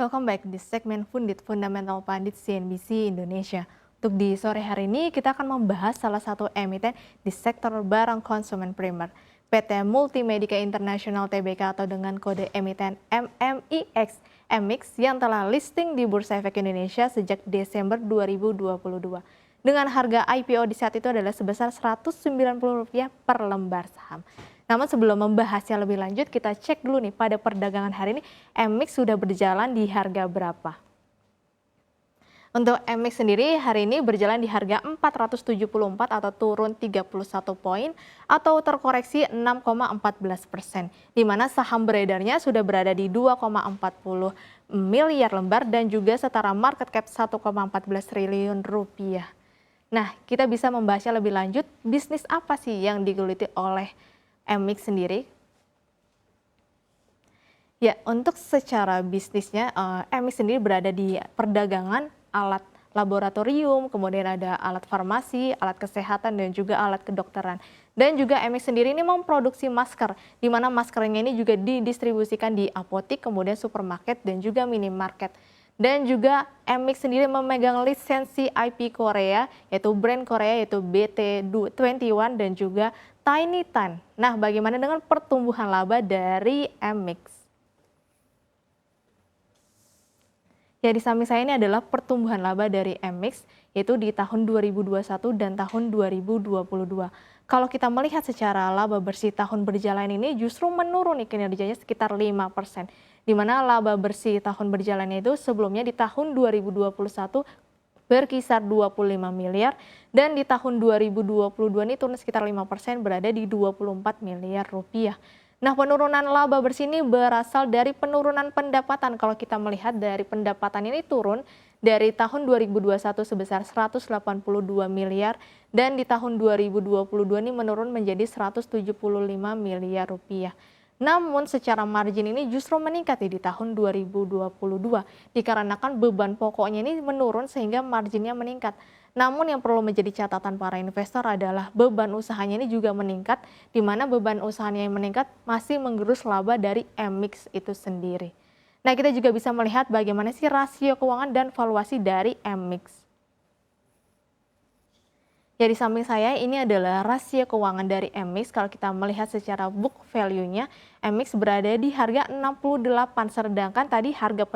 Welcome back di segmen Fundamental Pandit CNBC Indonesia. Untuk di sore hari ini kita akan membahas salah satu emiten di sektor barang konsumen primer, PT Multimedica International Tbk atau dengan kode emiten MMIX MX yang telah listing di Bursa Efek Indonesia sejak Desember 2022. Dengan harga IPO di saat itu adalah sebesar Rp190 per lembar saham. Namun sebelum membahasnya lebih lanjut, kita cek dulu nih pada perdagangan hari ini MX sudah berjalan di harga berapa. Untuk MX sendiri hari ini berjalan di harga 474 atau turun 31 poin atau terkoreksi 6,14%. Di mana saham beredarnya sudah berada di 2,40 miliar lembar dan juga setara market cap 1,14 triliun rupiah. Nah, kita bisa membahasnya lebih lanjut, bisnis apa sih yang digeluti oleh MX sendiri? Ya, untuk secara bisnisnya, MX sendiri berada di perdagangan alat laboratorium, kemudian ada alat farmasi, alat kesehatan, dan juga alat kedokteran. Dan juga MX sendiri ini memproduksi masker, di mana maskernya ini juga didistribusikan di apotik, kemudian supermarket, dan juga minimarket. Dan juga MX sendiri memegang lisensi IP Korea, yaitu brand Korea, yaitu BT21 dan juga Tiny Tan. Nah, bagaimana dengan pertumbuhan laba dari MX? Ya, di samping saya ini adalah pertumbuhan laba dari MX, yaitu di tahun 2021 dan tahun 2022. Kalau kita melihat secara laba bersih tahun berjalan ini justru menurun nih kinerjanya sekitar 5%. Di mana laba bersih tahun berjalannya itu sebelumnya di tahun 2021 berkisar 25 miliar dan di tahun 2022 ini turun sekitar 5% berada di 24 miliar rupiah. Nah, penurunan laba bersih ini berasal dari penurunan pendapatan. Kalau kita melihat dari pendapatan ini turun dari tahun 2021 sebesar 182 miliar dan di tahun 2022 ini menurun menjadi 175 miliar rupiah. Namun secara margin ini justru meningkat di tahun 2022 dikarenakan beban pokoknya ini menurun sehingga marginnya meningkat. Namun yang perlu menjadi catatan para investor adalah beban usahanya ini juga meningkat, di mana beban usahanya yang meningkat masih menggerus laba dari MX itu sendiri. Nah, kita juga bisa melihat bagaimana sih rasio keuangan dan valuasi dari MX. Ya, di samping saya ini adalah rasio keuangan dari MX. Kalau kita melihat secara book value-nya, MX berada di harga 68, sedangkan tadi harga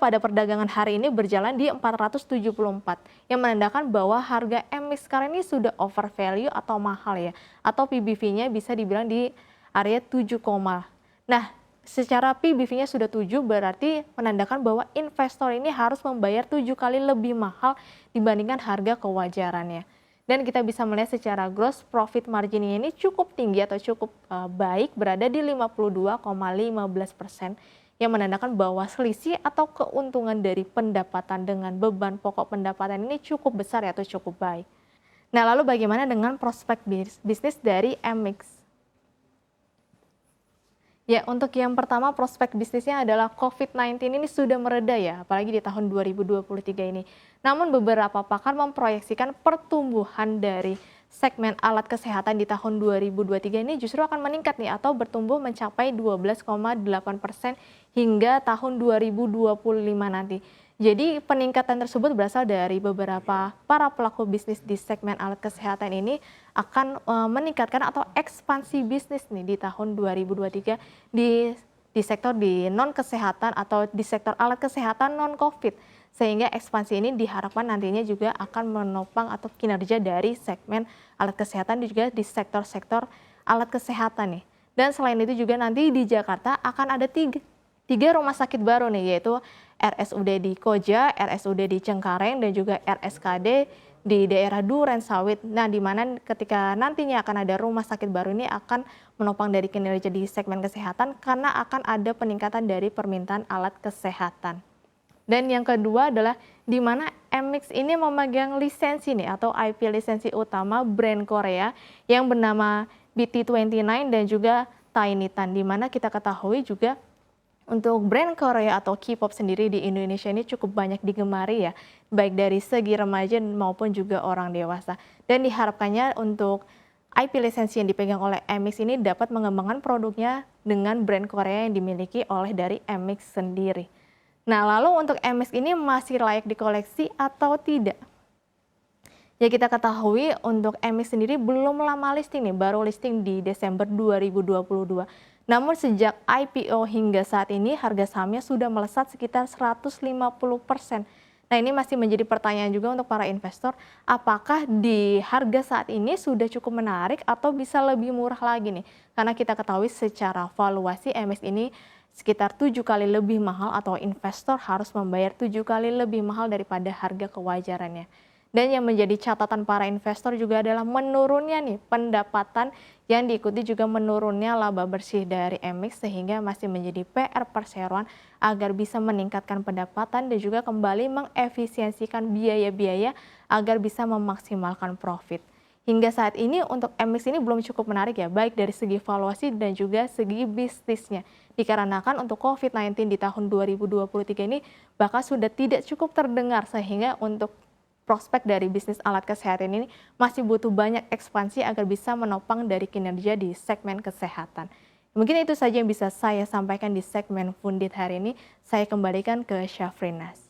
pada perdagangan hari ini berjalan di 474, yang menandakan bahwa harga MX sekarang ini sudah over value atau mahal ya, atau PBV-nya bisa dibilang di area 7, nah secara PBV-nya sudah 7 berarti menandakan bahwa investor ini harus membayar 7 kali lebih mahal dibandingkan harga kewajarannya. Dan kita bisa melihat secara gross profit margin-nya ini cukup tinggi atau cukup baik, berada di 52,15%, yang menandakan bahwa selisih atau keuntungan dari pendapatan dengan beban pokok pendapatan ini cukup besar atau cukup baik. Nah, lalu bagaimana dengan prospek bisnis dari MX? Ya, untuk yang pertama prospek bisnisnya adalah COVID-19 ini sudah mereda ya, apalagi di tahun 2023 ini. Namun beberapa pakar memproyeksikan pertumbuhan dari segmen alat kesehatan di tahun 2023 ini justru akan meningkat nih atau bertumbuh mencapai 12,8% hingga tahun 2025 nanti. Jadi peningkatan tersebut berasal dari beberapa para pelaku bisnis di segmen alat kesehatan ini akan meningkatkan atau ekspansi bisnis nih di tahun 2023 di sektor di non kesehatan atau di sektor alat kesehatan non COVID, sehingga ekspansi ini diharapkan nantinya juga akan menopang atau kinerja dari segmen alat kesehatan dan juga di sektor-sektor alat kesehatan nih. Dan selain itu juga nanti di Jakarta akan ada tiga rumah sakit baru nih, yaitu RSUD di Koja, RSUD di Cengkareng, dan juga RSKD di daerah Duren Sawit. Nah, di mana ketika nantinya akan ada rumah sakit baru ini akan menopang dari kinerja di segmen kesehatan karena akan ada peningkatan dari permintaan alat kesehatan. Dan yang kedua adalah di mana MX ini memegang lisensi nih atau IP lisensi utama brand Korea yang bernama BT29 dan juga Tiny Tan, di mana kita ketahui juga untuk brand Korea atau K-pop sendiri di Indonesia ini cukup banyak digemari ya, baik dari segi remaja maupun juga orang dewasa. Dan diharapkannya untuk IP lisensi yang dipegang oleh MX ini dapat mengembangkan produknya dengan brand Korea yang dimiliki oleh dari MX sendiri. Nah, lalu untuk MX ini masih layak dikoleksi atau tidak? Ya, kita ketahui untuk MX sendiri belum lama listing nih, baru listing di Desember 2022. Namun sejak IPO hingga saat ini harga sahamnya sudah melesat sekitar 150%. Nah, ini masih menjadi pertanyaan juga untuk para investor, apakah di harga saat ini sudah cukup menarik atau bisa lebih murah lagi nih? Karena kita ketahui secara valuasi MX ini sekitar 7 kali lebih mahal atau investor harus membayar 7 kali lebih mahal daripada harga kewajarannya. Dan yang menjadi catatan para investor juga adalah menurunnya nih pendapatan yang diikuti juga menurunnya laba bersih dari MX sehingga masih menjadi PR perseroan agar bisa meningkatkan pendapatan dan juga kembali mengefisiensikan biaya-biaya agar bisa memaksimalkan profit. Hingga saat ini untuk MX ini belum cukup menarik ya, baik dari segi valuasi dan juga segi bisnisnya. Dikarenakan untuk COVID-19 di tahun 2023 ini bahkan sudah tidak cukup terdengar sehingga untuk prospek dari bisnis alat kesehatan ini masih butuh banyak ekspansi agar bisa menopang dari kinerja di segmen kesehatan. Mungkin itu saja yang bisa saya sampaikan di segmen Pundit hari ini. Saya kembalikan ke Syafrinas.